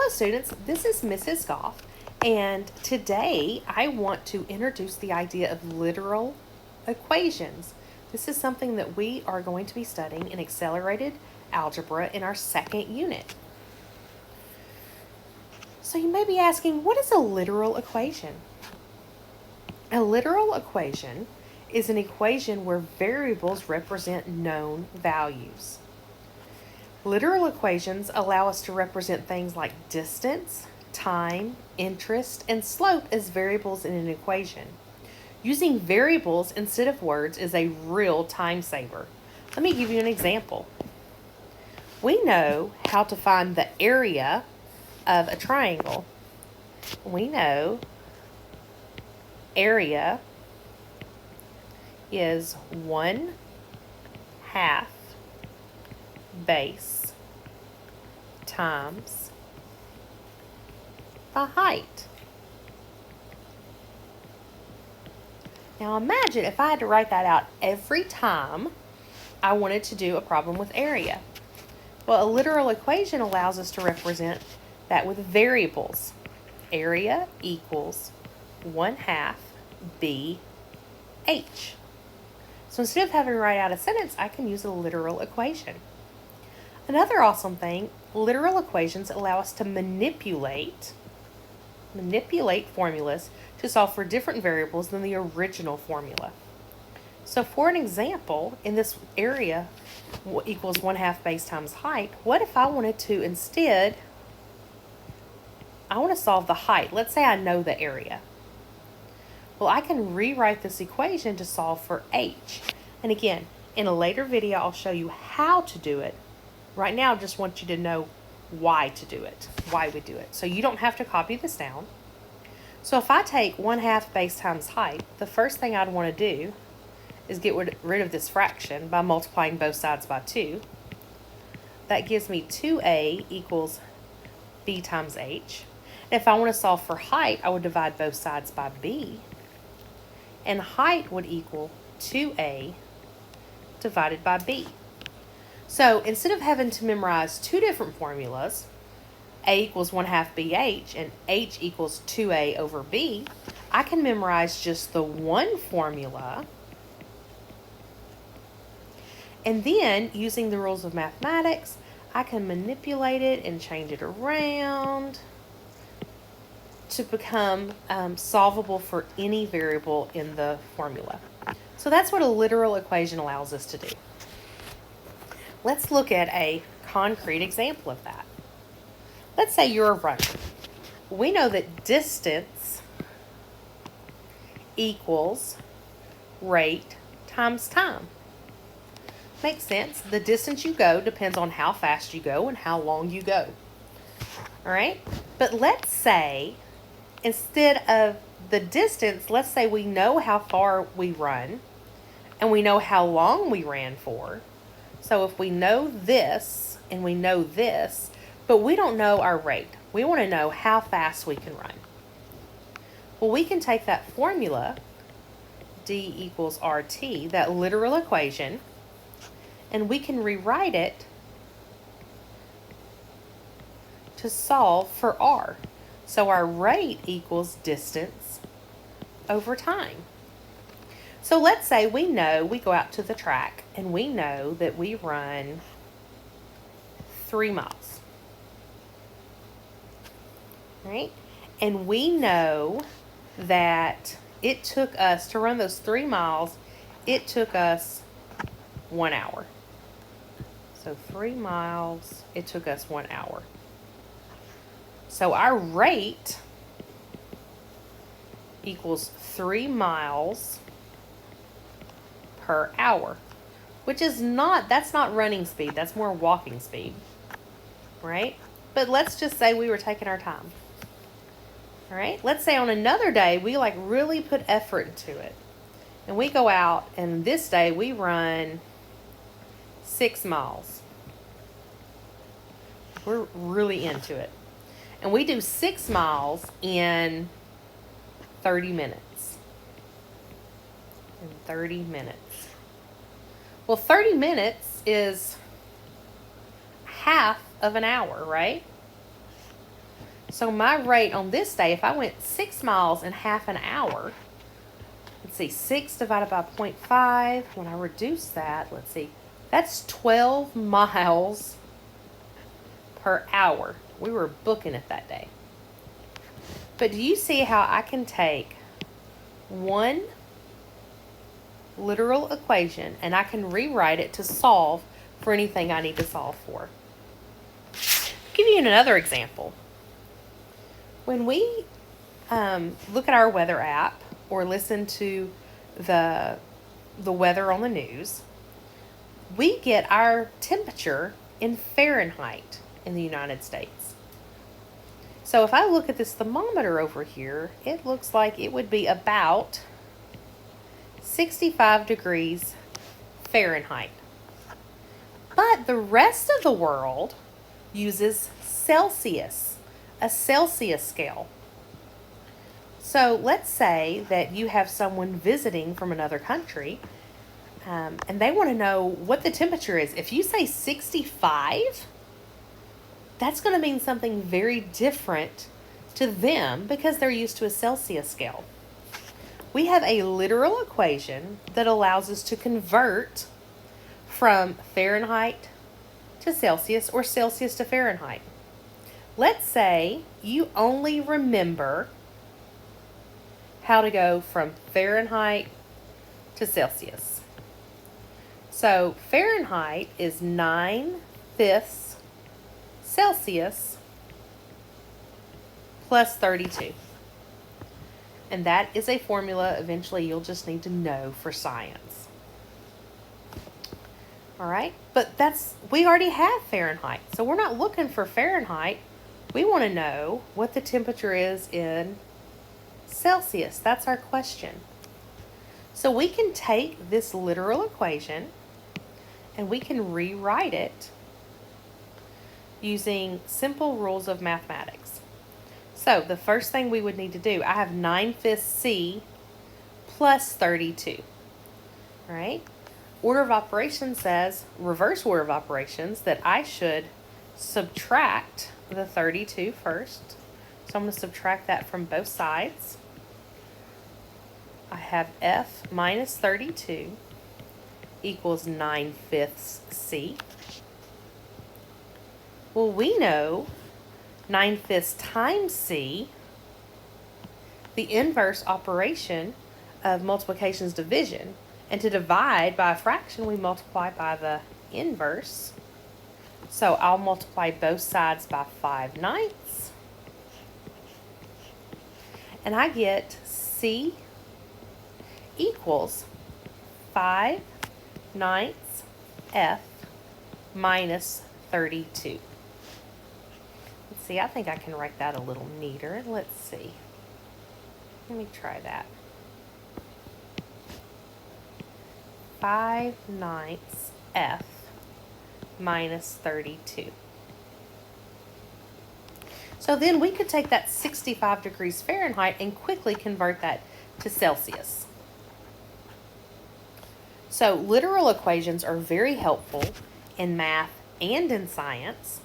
Hello students, this is Mrs. Goff, and today I want to introduce the idea of literal equations. This is something that we are going to be studying in accelerated algebra in our second unit. So you may be asking, what is a literal equation? A literal equation is an equation where variables represent known values. Literal equations allow us to represent things like distance, time, interest, and slope as variables in an equation. Using variables instead of words is a real time saver. Let me give you an example. We know how to find the area of a triangle. We know area is 1/2 base times the height. Now imagine if I had to write that out every time I wanted to do a problem with area. Well, a literal equation allows us to represent that with variables. Area equals 1/2 BH. So instead of having to write out a sentence, I can use a literal equation. Another awesome thing, literal equations allow us to manipulate formulas to solve for different variables than the original formula. So for an example, in this area equals 1/2 base times height, what if I wanted to instead, I want to solve the height. Let's say I know the area. Well, I can rewrite this equation to solve for h. And again, in a later video, I'll show you how to do it. Right now, I just want you to know why to do it, why we do it. So you don't have to copy this down. So if I take 1/2 base times height, the first thing I'd want to do is get rid of this fraction by multiplying both sides by 2. That gives me 2a equals b times h. And if I want to solve for height, I would divide both sides by b. And height would equal 2a divided by b. So instead of having to memorize two different formulas, a equals 1/2 BH and h equals 2a over b, I can memorize just the one formula. And then, using the rules of mathematics, I can manipulate it and change it around to become solvable for any variable in the formula. So that's what a literal equation allows us to do. Let's look at a concrete example of that. Let's say you're a runner. We know that distance equals rate times time. Makes sense. The distance you go depends on how fast you go and how long you go. All right? But let's say instead of the distance, let's say we know how far we run and we know how long we ran for. So if we know this and we know this, but we don't know our rate, we want to know how fast we can run. Well, we can take that formula, D equals RT, that literal equation, and we can rewrite it to solve for R. So our rate equals distance over time. So let's say we know we go out to the track and we know that we run 3 miles. Right? And we know that it took us to run those 3 miles, it took us 1 hour. So 3 miles, it took us 1 hour. So our rate equals 3 miles per hour, which is that's not running speed, that's more walking speed, right? But let's just say we were taking our time. All right, let's say on another day, we really put effort into it. And we go out and this day we run 6 miles. We're really into it. And we do 6 miles in 30 minutes. In 30 minutes. Well, 30 minutes is half of an hour, right? So my rate on this day, if I went 6 miles in half an hour, let's see, 6 divided by 0.5, when I reduce that, let's see, that's 12 miles per hour. We were booking it that day. But do you see how I can take one literal equation and I can rewrite it to solve for anything I need to solve for? I'll give you another example. When we look at our weather app or listen to the weather on the news, we get our temperature in Fahrenheit in the United States. So if I look at this thermometer over here, it looks like it would be about 65 degrees Fahrenheit. But the rest of the world uses Celsius, a Celsius scale. So let's say that you have someone visiting from another country and they want to know what the temperature is. If you say 65, that's going to mean something very different to them because they're used to a Celsius scale. We have a literal equation that allows us to convert from Fahrenheit to Celsius or Celsius to Fahrenheit. Let's say you only remember how to go from Fahrenheit to Celsius. So Fahrenheit is 9/5 Celsius plus 32. And that is a formula eventually you'll just need to know for science. All right, but we already have Fahrenheit, so we're not looking for Fahrenheit. We want to know what the temperature is in Celsius. That's our question. So we can take this literal equation and we can rewrite it using simple rules of mathematics. So the first thing we would need to do, I have 9/5 C plus 32. All right. Order of operations says, reverse order of operations, that I should subtract the 32 first. So I'm going to subtract that from both sides. I have F minus 32 equals 9/5 C. Well, we know 9/5 times C, the inverse operation of multiplication is division. And to divide by a fraction, we multiply by the inverse. So I'll multiply both sides by 5/9. And I get C equals 5/9 F minus 32. Let's see, I think I can write that a little neater. Let's see. Let me try that. 5/9 F minus 32. So then we could take that 65 degrees Fahrenheit and quickly convert that to Celsius. So literal equations are very helpful in math and in science.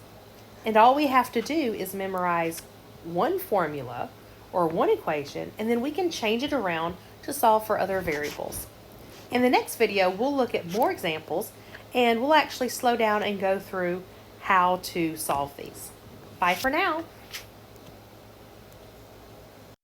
And all we have to do is memorize one formula or one equation, and then we can change it around to solve for other variables. In the next video, we'll look at more examples, and we'll actually slow down and go through how to solve these. Bye for now.